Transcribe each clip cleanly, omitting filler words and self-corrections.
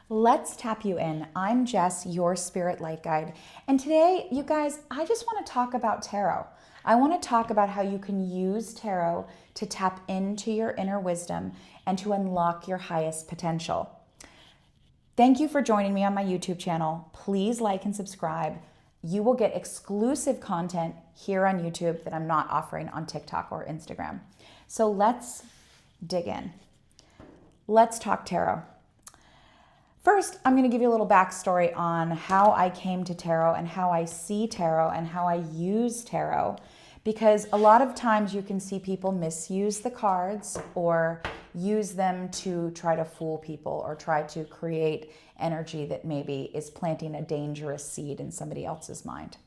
Let's tap you in. I'm Jess, your spirit light guide. And today, you guys, I just want to talk about tarot. I want to talk about how you can use tarot to tap into your inner wisdom and to unlock your highest potential. Thank you for joining me on my YouTube channel. Please like and subscribe. You will get exclusive content here on YouTube that I'm not offering on TikTok or Instagram. So let's dig in. Let's talk tarot. First, I'm going to give you a little backstory on how I came to tarot and how I see tarot and how I use tarot, because a lot of times you can see people misuse the cards or use them to try to fool people or try to create energy that maybe is planting a dangerous seed in somebody else's mind.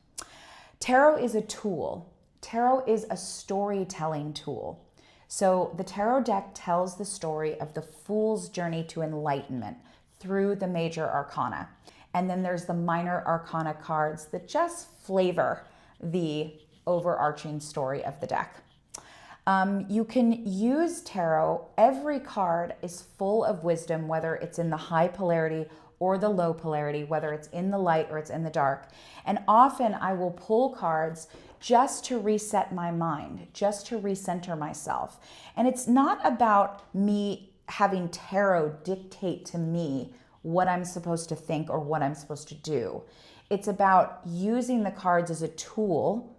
Tarot is a tool. Tarot is a storytelling tool. So the tarot deck tells the story of the fool's journey to enlightenment through the major arcana. And then there's the minor arcana cards that just flavor the overarching story of the deck. You can use tarot. Every card is full of wisdom, whether it's in the high polarity or the low polarity, whether it's in the light or it's in the dark. And often I will pull cards just to reset my mind, just to recenter myself. And it's not about me having tarot dictate to me what I'm supposed to think or what I'm supposed to do. It's about using the cards as a tool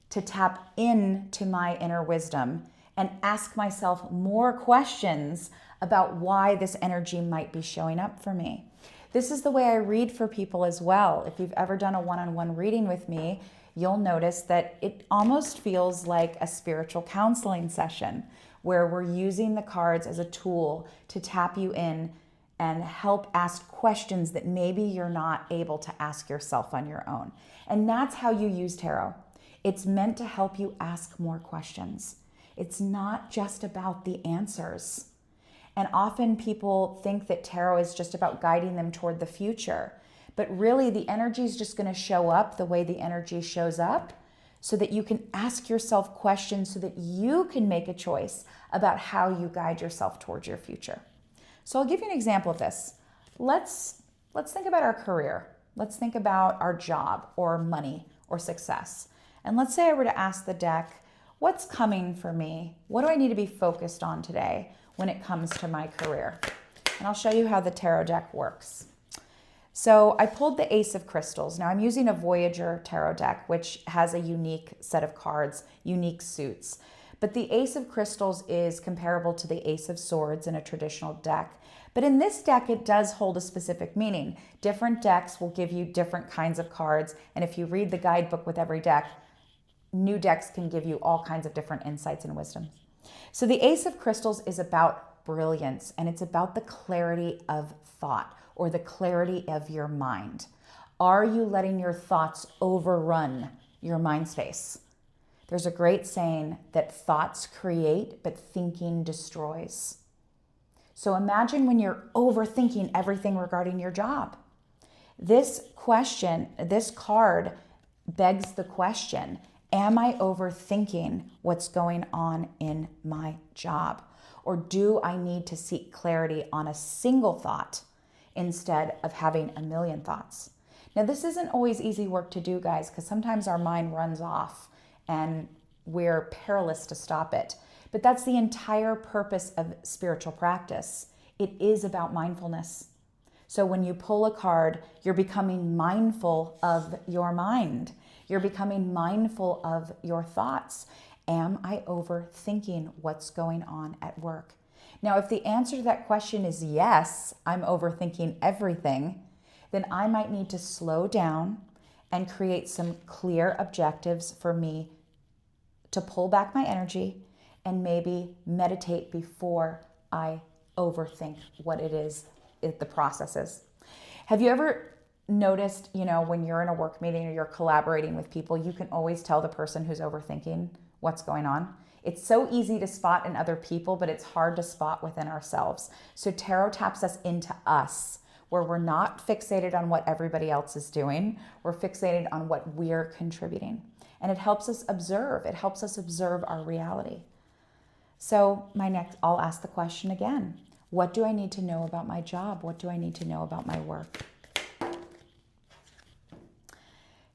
to tap into my inner wisdom and ask myself more questions about why this energy might be showing up for me. This is the way I read for people as well. If you've ever done a one-on-one reading with me, you'll notice that it almost feels like a spiritual counseling session where we're using the cards as a tool to tap you in and help ask questions that maybe you're not able to ask yourself on your own. And that's how you use tarot. It's meant to help you ask more questions. It's not just about the answers. And often people think that tarot is just about guiding them toward the future. But really, the energy is just going to show up the way the energy shows up so that you can ask yourself questions so that you can make a choice about how you guide yourself towards your future. So I'll give you an example of this. Let's think about our career. Let's think about our job or money or success. And let's say I were to ask the deck, what's coming for me? What do I need to be focused on today when it comes to my career? And I'll show you how the tarot deck works. So I pulled the Ace of Crystals. Now I'm using a Voyager tarot deck, which has a unique set of cards, unique suits. But the Ace of Crystals is comparable to the Ace of Swords in a traditional deck. But in this deck, it does hold a specific meaning. Different decks will give you different kinds of cards. And if you read the guidebook with every deck, new decks can give you all kinds of different insights and wisdom. So the Ace of Crystals is about brilliance, and it's about the clarity of thought or the clarity of your mind. Are you letting your thoughts overrun your mind space? There's a great saying that thoughts create, but thinking destroys. So imagine when you're overthinking everything regarding your job. This card begs the question, am I overthinking what's going on in my job? Or do I need to seek clarity on a single thought instead of having a million thoughts? Now, this isn't always easy work to do, guys, because sometimes our mind runs off and we're powerless to stop it. But that's the entire purpose of spiritual practice. It is about mindfulness. So when you pull a card, you're becoming mindful of your mind. You're becoming mindful of your thoughts. Am I overthinking what's going on at work? Now, if the answer to that question is yes, I'm overthinking everything, then I might need to slow down and create some clear objectives for me to pull back my energy and maybe meditate before I overthink what it is, the process is. Have you ever noticed, when you're in a work meeting or you're collaborating with people, you can always tell the person who's overthinking what's going on? It's so easy to spot in other people, but it's hard to spot within ourselves. So tarot taps us into us, where we're not fixated on what everybody else is doing. We're fixated on what we're contributing. And it helps us observe. It helps us observe our reality. So I'll ask the question again. What do I need to know about my job? What do I need to know about my work?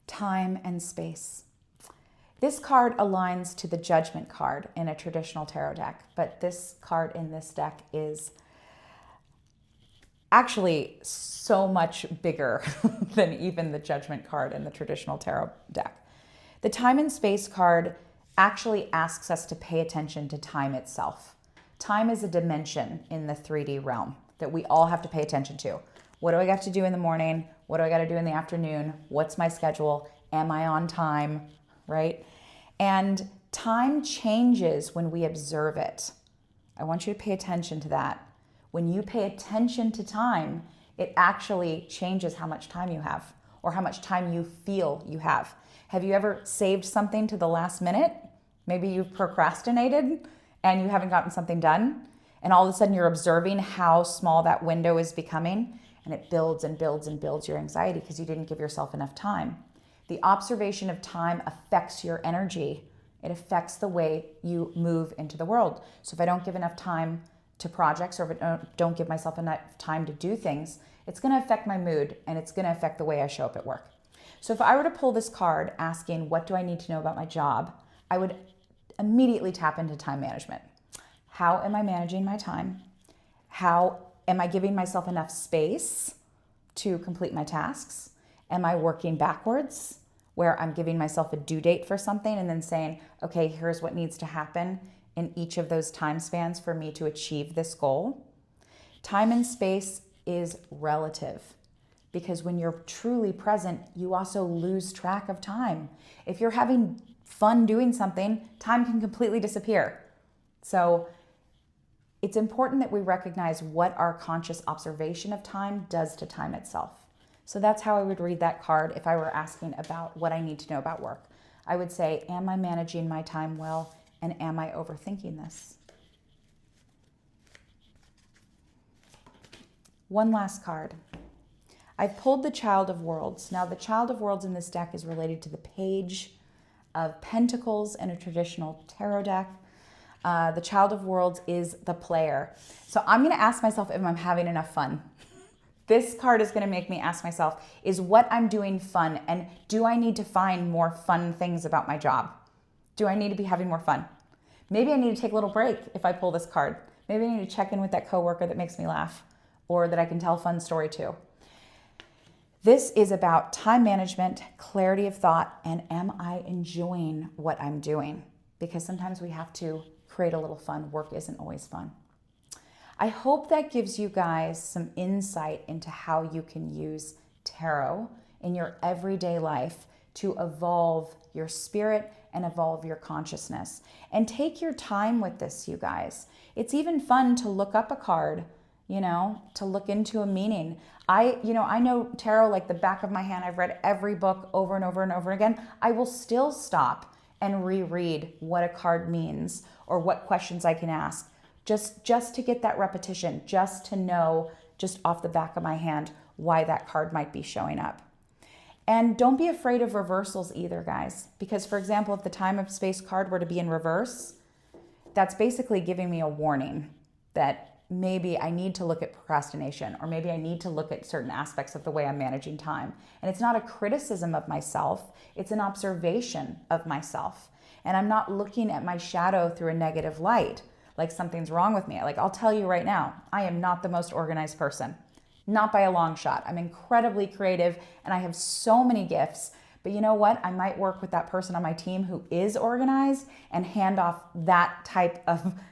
Time and space. This card aligns to the Judgment card in a traditional tarot deck, but this card in this deck is actually so much bigger than even the Judgment card in the traditional tarot deck. The Time and Space card actually asks us to pay attention to time itself. Time is a dimension in the 3D realm that we all have to pay attention to. What do I got to do in the morning? What do I got to do in the afternoon? What's my schedule? Am I on time? Right? And time changes when we observe it. I want you to pay attention to that. When you pay attention to time, it actually changes how much time you have or how much time you feel you have. Have you ever saved something to the last minute? Maybe you've procrastinated and you haven't gotten something done, and all of a sudden you're observing how small that window is becoming, and it builds and builds and builds your anxiety because you didn't give yourself enough time. The observation of time affects your energy. It affects the way you move into the world. So if I don't give enough time to projects, or if I don't give myself enough time to do things, it's going to affect my mood, and it's going to affect the way I show up at work. So if I were to pull this card asking, what do I need to know about my job? I would immediately tap into time management. How am I managing my time? How am I giving myself enough space to complete my tasks? Am I working backwards, where I'm giving myself a due date for something and then saying, okay, here's what needs to happen in each of those time spans for me to achieve this goal? Time and space is relative, because when you're truly present, you also lose track of time. If you're having fun doing something, time can completely disappear. So it's important that we recognize what our conscious observation of time does to time itself. So that's how I would read that card if I were asking about what I need to know about work. I would say, am I managing my time well, and am I overthinking this? One last card. I've pulled the Child of Worlds. Now, the Child of Worlds in this deck is related to the Page of Pentacles in a traditional tarot deck. The Child of Worlds is the player. So I'm going to ask myself if I'm having enough fun. This card is going to make me ask myself, is what I'm doing fun? And do I need to find more fun things about my job? Do I need to be having more fun? Maybe I need to take a little break if I pull this card. Maybe I need to check in with that coworker that makes me laugh, or that I can tell a fun story to. This is about time management, clarity of thought, and am I enjoying what I'm doing? Because sometimes we have to create a little fun. Work isn't always fun. I hope that gives you guys some insight into how you can use tarot in your everyday life to evolve your spirit and evolve your consciousness. And take your time with this, you guys. It's even fun to look up a card, to look into a meaning. I know tarot like the back of my hand. I've read every book over and over and over again. I will still stop and reread what a card means or what questions I can ask, just to get that repetition, just to know, just off the back of my hand, why that card might be showing up. And don't be afraid of reversals either, guys, because, for example, if the Time of Space card were to be in reverse, that's basically giving me a warning that maybe I need to look at procrastination, or maybe I need to look at certain aspects of the way I'm managing time. And it's not a criticism of myself, it's an observation of myself. And I'm not looking at my shadow through a negative light, like something's wrong with me. Like, I'll tell you right now, I am not the most organized person. Not by a long shot. I'm incredibly creative and I have so many gifts. But you know what? I might work with that person on my team who is organized and hand off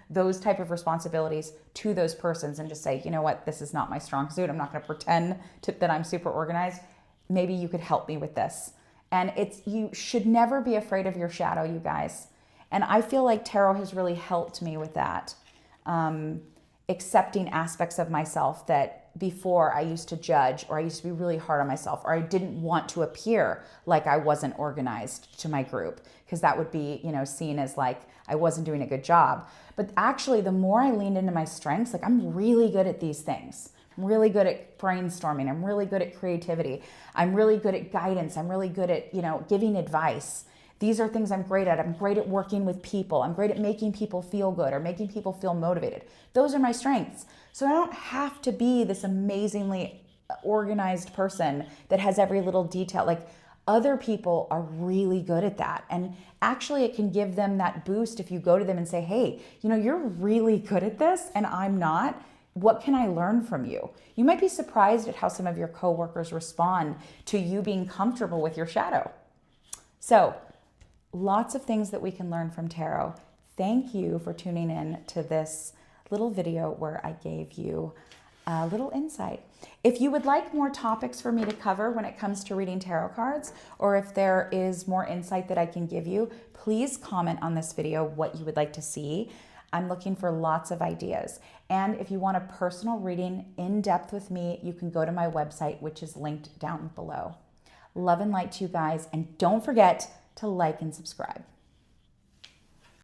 those type of responsibilities to those persons and just say, you know what? This is not my strong suit. I'm not going to pretend that I'm super organized. Maybe you could help me with this. And you should never be afraid of your shadow, you guys. And I feel like tarot has really helped me with that. Accepting aspects of myself that before I used to judge, or I used to be really hard on myself, or I didn't want to appear like I wasn't organized to my group, because that would be, seen as like I wasn't doing a good job. But actually, the more I leaned into my strengths, like I'm really good at these things. I'm really good at brainstorming. I'm really good at creativity. I'm really good at guidance. I'm really good at, giving advice. These are things I'm great at. I'm great at working with people. I'm great at making people feel good or making people feel motivated. Those are my strengths. So I don't have to be this amazingly organized person that has every little detail. Like, other people are really good at that. And actually, it can give them that boost if you go to them and say, hey, you're really good at this and I'm not. What can I learn from you? You might be surprised at how some of your coworkers respond to you being comfortable with your shadow. So, lots of things that we can learn from tarot. Thank you for tuning in to this little video where I gave you a little insight. If you would like more topics for me to cover when it comes to reading tarot cards, or if there is more insight that I can give you, please comment on this video what you would like to see. I'm looking for lots of ideas. And if you want a personal reading in depth with me, you can go to my website, which is linked down below. Love and light to you guys, and don't forget to like and subscribe.